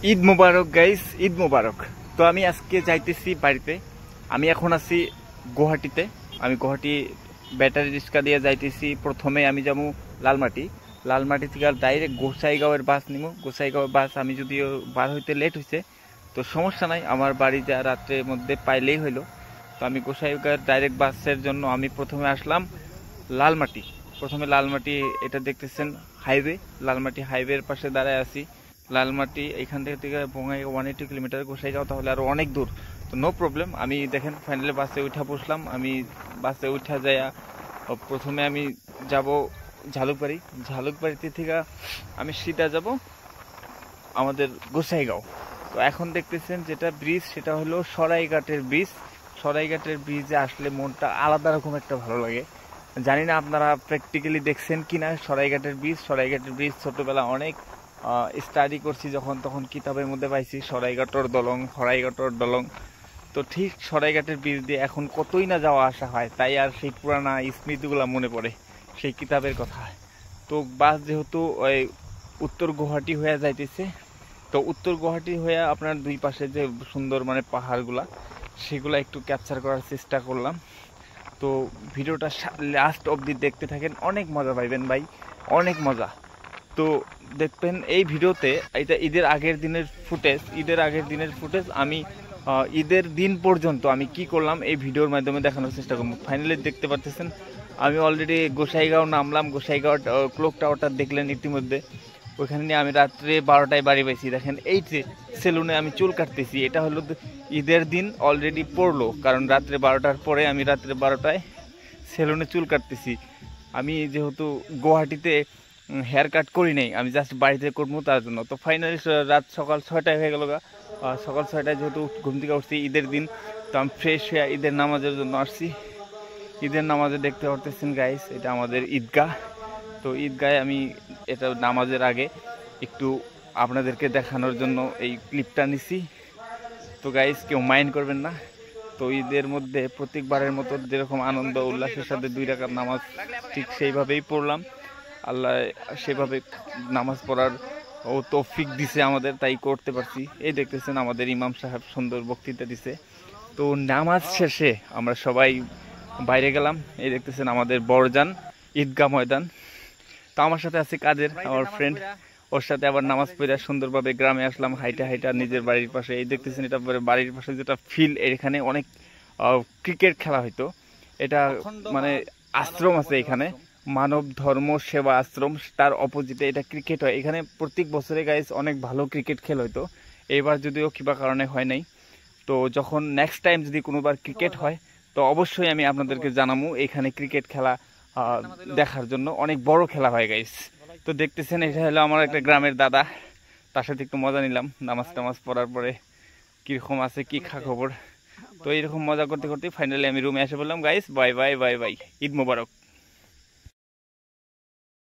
ঈদ মোবারক guys, Eid মোবারক। তো আমি আজকে যাইতেছি বাড়িতে। আমি এখন আছি গুয়াহাটিতে। আমি গুয়াহাটি ব্যাটারি রিক্সা দিয়ে যাইতেছি। প্রথমে আমি যাবো লালমাটি। লালমাটি থেকে ডাইরেক্ট গোসাইগাঁওয়ের বাস নিব। গোসাইগাঁওয়ের বাস আমি যদিও বার হইতে লেট হয়েছে, তো সমস্যা নাই, আমার বাড়ি যা রাত্রের মধ্যে পাইলেই হইলো। তো আমি গোসাইগাঁওয়ের ডাইরেক্ট বাসের জন্য আমি প্রথমে আসলাম লালমাটি। প্রথমে লালমাটি, এটা দেখতেছেন হাইওয়ে, লালমাটি হাইওয়ের পাশে দাঁড়ায় আছি। লালমাটি এখান থেকে বঙ্গাই 180 কিলোমিটার, গোসাইগাঁও তাহলে আরও অনেক দূর। তো নো প্রবলেম, আমি দেখেন ফাইনালি বাসে উঠা বসলাম। আমি বাসে উঠা যায় প্রথমে আমি যাব ঝালুকবাড়ি। ঝালুকবাড়িতে থেকে আমি সিধা যাব আমাদের গোসাইগাঁও। তো এখন দেখতেছেন যেটা ব্রিজ, সেটা হলো সরাইঘাটের ব্রিজ। সরাইঘাটের ব্রিজে আসলে মনটা আলাদা রকম একটা ভালো লাগে। জানি না আপনারা প্র্যাকটিক্যালি দেখছেন কিনা সরাইঘাটের ব্রিজ। সরাইঘাটের ব্রিজ ছোটবেলা অনেক স্টাডি করছি, যখন তখন কিতাবের মধ্যে পাইছি সরাইঘাটর দলং, সরাইঘাটর দলং। তো ঠিক সরাইঘাটের ব্রিজ দিয়ে এখন কতই না যাওয়া আসা হয়, তাই আর সেই পুরানা স্মৃতিগুলো মনে পড়ে, সেই কিতাবের কথা। তো বাস যেহেতু ওই উত্তর গুয়াহাটি হয়ে যাইতেছে, তো উত্তর গুয়াহাটি হয়ে আপনার দুই পাশে যে সুন্দর মানে পাহাড়গুলা, সেগুলো একটু ক্যাপচার করার চেষ্টা করলাম। তো ভিডিওটা লাস্ট অবধি দেখতে থাকেন, অনেক মজা পাইবেন ভাই, অনেক মজা। তো দেখবেন এই ভিডিওতে, এটা ঈদের আগের দিনের ফুটেজ। ঈদের আগের দিনের ফুটেজ আমি ঈদের দিন পর্যন্ত আমি কি করলাম এই ভিডিওর মাধ্যমে দেখানোর চেষ্টা করবো। ফাইনালি দেখতে পাচ্ছেন আমি অলরেডি গোসাইগাঁও নামলাম। গোসাইগাঁও ক্লক টাওয়ারটা দেখলেন ইতিমধ্যে। ওইখানে নিয়ে আমি রাত্রে 12টায় বাড়ি পাইছি। দেখেন এই যে সেলুনে আমি চুল কাটতেছি, এটা হলো ঈদের দিন অলরেডি পড়লো, কারণ রাত্রে 12টার পরে আমি রাত্রে 12টায় সেলুনে চুল কাটতেছি। আমি যেহেতু গুয়াহাটিতে হেয়ার কাট করি নাই, আমি জাস্ট বাড়িতে করবো তার জন্য। তো ফাইনালি রাত সকাল 6টায় হয়ে গেল। সকাল 6টায় যেহেতু ঘুম থেকে উঠছি ঈদের দিন, তো আমি ফ্রেশ হয়ে ঈদের নামাজের জন্য আসছি। ঈদের নামাজে দেখতে পারতেছেন গাইস, এটা আমাদের ঈদগাহ। তো ঈদগাহে আমি এটা নামাজের আগে একটু আপনাদেরকে দেখানোর জন্য এই ক্লিপটা নিছি। তো গাইস কেউ মাইন্ড করবেন না। তো ঈদের মধ্যে প্রত্যেকবারের মতো যেরকম আনন্দ উল্লাসের সাথে 2 রাকাত নামাজ, ঠিক সেইভাবেই পড়লাম। আল্লাহ সেভাবে নামাজ পড়ার ও তৌফিক দিছে আমাদের, তাই করতে পারছি। এই দেখতেছেন আমাদের ইমাম সাহেব সুন্দর বক্তৃতা দিছে। তো নামাজ শেষে আমরা সবাই বাইরে গেলাম। এই দেখতেছেন আমাদের বড়জান ঈদগাহ ময়দান। তো আমার সাথে আছে কাদের, আমার ফ্রেন্ড, ওর সাথে আবার নামাজ পড়ে সুন্দরভাবে গ্রামে আসলাম হাইটা হাইটা নিজের বাড়ির পাশে। এই দেখতেছেন এটা বাড়ির পাশে যেটা ফিল্ড, এখানে অনেক ক্রিকেট খেলা হইতো। এটা মানে আশ্রম আছে এখানে, মানব ধর্ম সেবা আশ্রম, তার অপোজিটে এটা ক্রিকেট হয়। এখানে প্রত্যেক বছরে গাইস অনেক ভালো ক্রিকেট খেল হইতো। এবার যদিও কিবা কারণে হয় নাই। তো যখন নেক্সট টাইম যদি কোনোবার ক্রিকেট হয়, তো অবশ্যই আমি আপনাদেরকে জানাবো। এখানে ক্রিকেট খেলা দেখার জন্য অনেক বড় খেলা হয় গাইস। তো দেখতেছেন এটা হলো আমার একটা গ্রামের দাদা, তার সাথে একটু মজা নিলাম নামাজ টামাজ পড়ার পরে, কিরকম আছে কি খা খবর। তো এইরকম মজা করতে করতে ফাইনালি আমি রুমে এসে বললাম guys bye bye bye bye, Eid মোবারক।